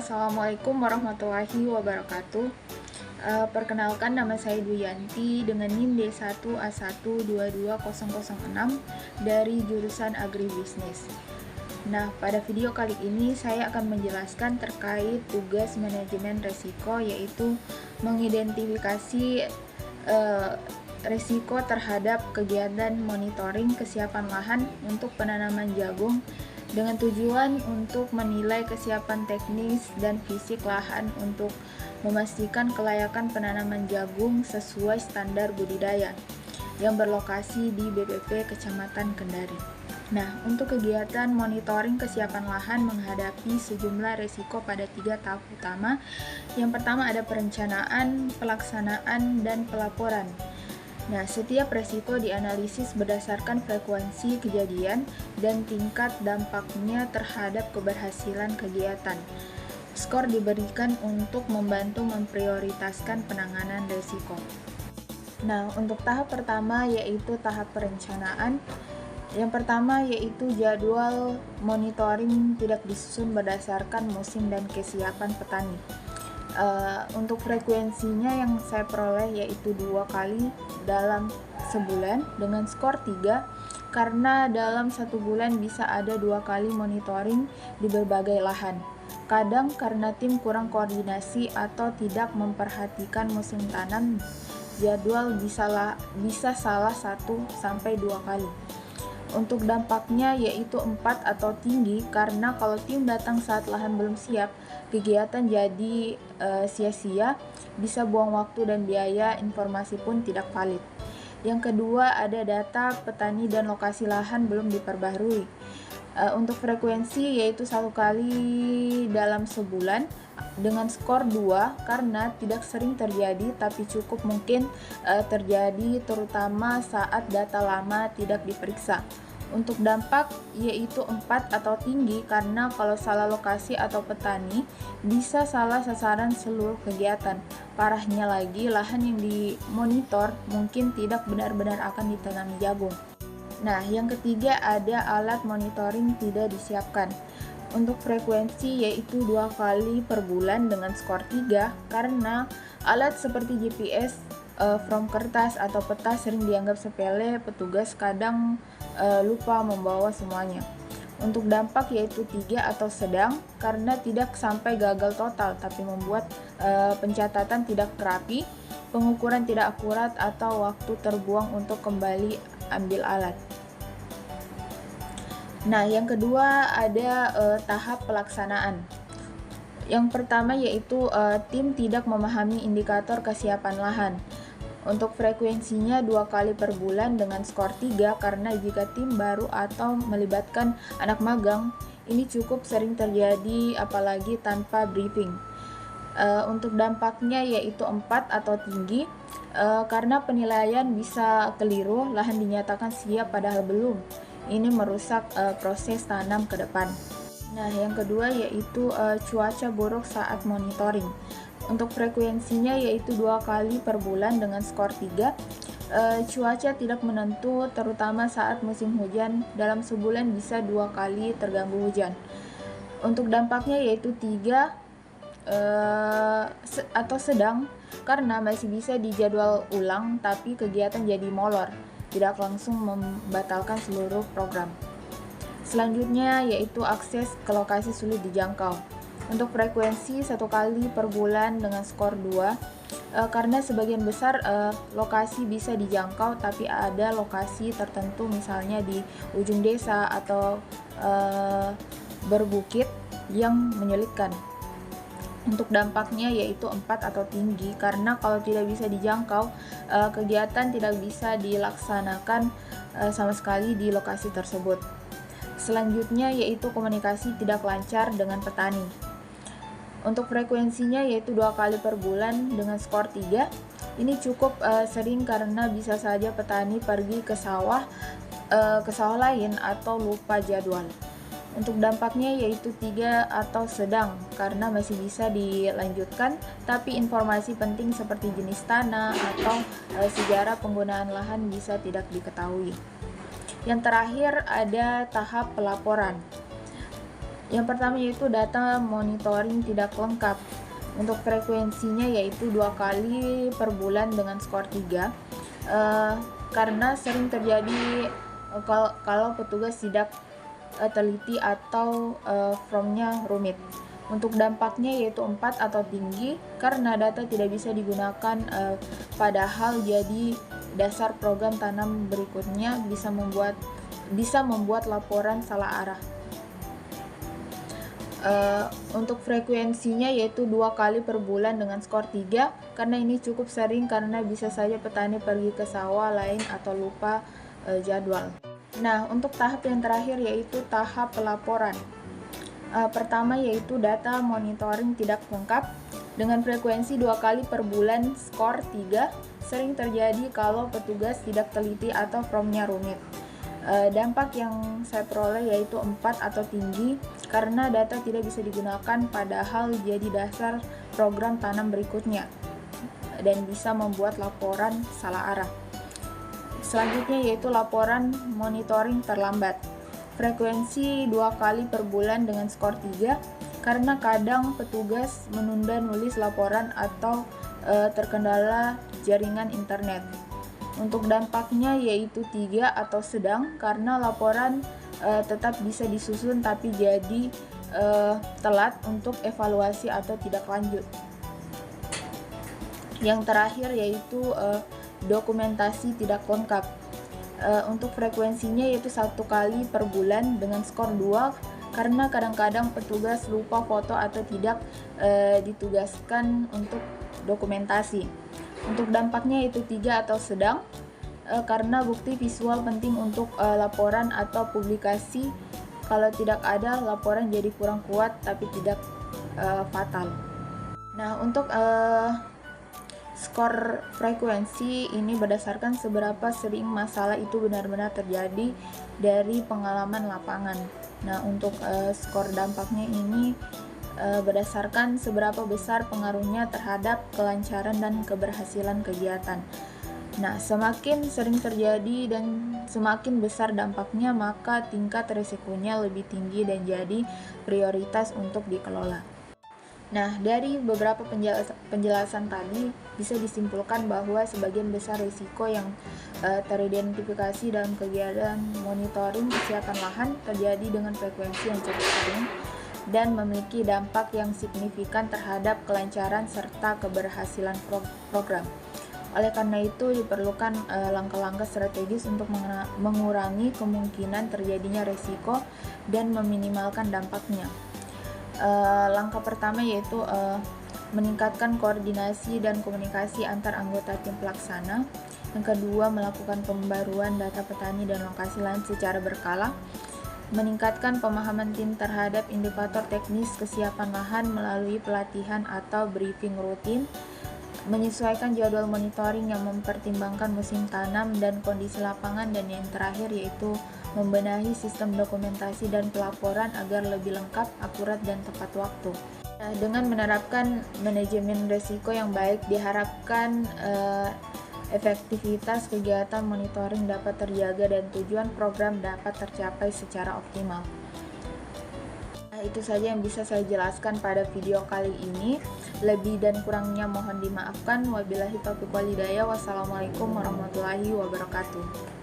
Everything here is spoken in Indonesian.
Assalamualaikum warahmatullahi wabarakatuh. Perkenalkan, nama saya Duyanti dengan NIM D1A1220006 dari jurusan Agribisnis. Nah, pada video kali ini saya akan menjelaskan terkait tugas manajemen risiko, yaitu mengidentifikasi risiko terhadap kegiatan monitoring kesiapan lahan untuk penanaman jagung dengan tujuan untuk menilai kesiapan teknis dan fisik lahan untuk memastikan kelayakan penanaman jagung sesuai standar budidaya yang berlokasi di BPP Kecamatan Kendari. Nah, untuk kegiatan monitoring kesiapan lahan menghadapi sejumlah risiko pada 3 tahap utama. Yang pertama ada perencanaan, pelaksanaan, dan pelaporan. Nah, setiap risiko dianalisis berdasarkan frekuensi kejadian dan tingkat dampaknya terhadap keberhasilan kegiatan. Skor diberikan untuk membantu memprioritaskan penanganan risiko. Nah, untuk tahap pertama yaitu tahap perencanaan. Yang pertama yaitu jadwal monitoring tidak disusun berdasarkan musim dan kesiapan petani. Untuk frekuensinya yang saya peroleh yaitu 2 kali dalam sebulan dengan skor 3, karena dalam 1 bulan bisa ada 2 kali monitoring di berbagai lahan. Kadang karena tim kurang koordinasi atau tidak memperhatikan musim tanam, jadwal bisa salah 1-2 kali. Untuk dampaknya yaitu 4 atau tinggi, karena kalau tim datang saat lahan belum siap, kegiatan jadi sia-sia, bisa buang waktu dan biaya, informasi pun tidak valid. Yang kedua ada data petani dan lokasi lahan belum diperbaharui. Untuk frekuensi yaitu 1 kali dalam sebulan dengan skor 2, karena tidak sering terjadi tapi cukup mungkin terjadi terutama saat data lama tidak diperiksa. Untuk dampak yaitu 4 atau tinggi, karena kalau salah lokasi atau petani bisa salah sasaran seluruh kegiatan. Parahnya lagi, lahan yang dimonitor mungkin tidak benar-benar akan ditanami jagung. Nah, yang ketiga ada alat monitoring tidak disiapkan. Untuk frekuensi yaitu 2 kali per bulan dengan skor 3, karena alat seperti GPS, from kertas atau peta sering dianggap sepele, petugas kadang lupa membawa semuanya. Untuk dampak yaitu 3 atau sedang, karena tidak sampai gagal total tapi membuat pencatatan tidak rapi, pengukuran tidak akurat, atau waktu terbuang untuk kembali ambil alat. Nah, yang kedua ada tahap pelaksanaan. Yang pertama yaitu tim tidak memahami indikator kesiapan lahan. Untuk frekuensinya 2 kali per bulan dengan skor 3, karena jika tim baru atau melibatkan anak magang, ini cukup sering terjadi apalagi tanpa briefing. Untuk dampaknya yaitu 4 atau tinggi, karena penilaian bisa keliru, lahan dinyatakan siap padahal belum. Ini merusak proses tanam ke depan. Nah, yang kedua yaitu cuaca buruk saat monitoring. Untuk frekuensinya yaitu 2 kali per bulan dengan skor 3. Cuaca tidak menentu terutama saat musim hujan, dalam sebulan bisa 2 kali terganggu hujan. Untuk dampaknya yaitu 3 atau sedang, karena masih bisa dijadwal ulang tapi kegiatan jadi molor, tidak langsung membatalkan seluruh program. Selanjutnya yaitu akses ke lokasi sulit dijangkau. Untuk frekuensi 1 kali per bulan dengan skor 2, karena sebagian besar lokasi bisa dijangkau tapi ada lokasi tertentu misalnya di ujung desa atau berbukit yang menyulitkan. Untuk dampaknya yaitu 4 atau tinggi, karena kalau tidak bisa dijangkau, kegiatan tidak bisa dilaksanakan sama sekali di lokasi tersebut. Selanjutnya yaitu komunikasi tidak lancar dengan petani. Untuk frekuensinya yaitu 2 kali per bulan dengan skor 3. Ini cukup sering karena bisa saja petani pergi ke sawah lain atau lupa jadwal. Untuk dampaknya yaitu 3 atau sedang, karena masih bisa dilanjutkan tapi informasi penting seperti jenis tanah atau sejarah penggunaan lahan bisa tidak diketahui. Yang terakhir ada tahap pelaporan. Yang pertama yaitu data monitoring tidak lengkap. Untuk frekuensinya yaitu 2 kali per bulan dengan skor 3, karena sering terjadi kalau petugas tidak teliti atau formnya rumit. Untuk dampaknya yaitu 4 atau tinggi, karena data tidak bisa digunakan padahal jadi dasar program tanam berikutnya, bisa membuat laporan salah arah. Untuk frekuensinya yaitu 2 kali per bulan dengan skor 3, karena ini cukup sering karena bisa saja petani pergi ke sawah lain atau lupa jadwal. Nah, untuk tahap yang terakhir yaitu tahap pelaporan. Pertama yaitu data monitoring tidak lengkap dengan frekuensi 2 kali per bulan skor 3, sering terjadi kalau petugas tidak teliti atau formnya rumit. Dampak yang saya peroleh yaitu 4 atau tinggi, karena data tidak bisa digunakan padahal jadi dasar program tanam berikutnya dan bisa membuat laporan salah arah. Selanjutnya yaitu laporan monitoring terlambat. Frekuensi 2 kali per bulan dengan skor 3, karena kadang petugas menunda nulis laporan atau terkendala jaringan internet. Untuk dampaknya yaitu 3 atau sedang, karena laporan tetap bisa disusun tapi jadi telat untuk evaluasi atau tidak lanjut. Yang terakhir yaitu dokumentasi tidak lengkap. Untuk frekuensinya yaitu 1 kali per bulan dengan skor 2, karena kadang-kadang petugas lupa foto atau tidak ditugaskan untuk dokumentasi. Untuk dampaknya yaitu 3 atau sedang, karena bukti visual penting untuk laporan atau publikasi. Kalau tidak ada, laporan jadi kurang kuat tapi tidak fatal. Nah, untuk skor frekuensi ini berdasarkan seberapa sering masalah itu benar-benar terjadi dari pengalaman lapangan. Nah, untuk skor dampaknya ini berdasarkan seberapa besar pengaruhnya terhadap kelancaran dan keberhasilan kegiatan. Nah, semakin sering terjadi dan semakin besar dampaknya, maka tingkat risikonya lebih tinggi dan jadi prioritas untuk dikelola. Nah, dari beberapa penjelasan tadi bisa disimpulkan bahwa sebagian besar risiko yang teridentifikasi dalam kegiatan monitoring kesiapan lahan terjadi dengan frekuensi yang cukup sering dan memiliki dampak yang signifikan terhadap kelancaran serta keberhasilan program. Oleh karena itu diperlukan langkah-langkah strategis untuk mengurangi kemungkinan terjadinya risiko dan meminimalkan dampaknya. Langkah pertama yaitu meningkatkan koordinasi dan komunikasi antar anggota tim pelaksana. Yang kedua, melakukan pembaruan data petani dan lokasi lain secara berkala. Meningkatkan pemahaman tim terhadap indikator teknis kesiapan lahan melalui pelatihan atau briefing rutin. Menyesuaikan jadwal monitoring yang mempertimbangkan musim tanam dan kondisi lapangan. Dan yang terakhir yaitu membenahi sistem dokumentasi dan pelaporan agar lebih lengkap, akurat, dan tepat waktu. Nah, dengan menerapkan manajemen risiko yang baik, diharapkan efektivitas kegiatan monitoring dapat terjaga dan tujuan program dapat tercapai secara optimal. Nah, itu saja yang bisa saya jelaskan pada video kali ini. Lebih dan kurangnya mohon dimaafkan. Wabillahi taufiq wal hidayah. Wassalamualaikum warahmatullahi wabarakatuh.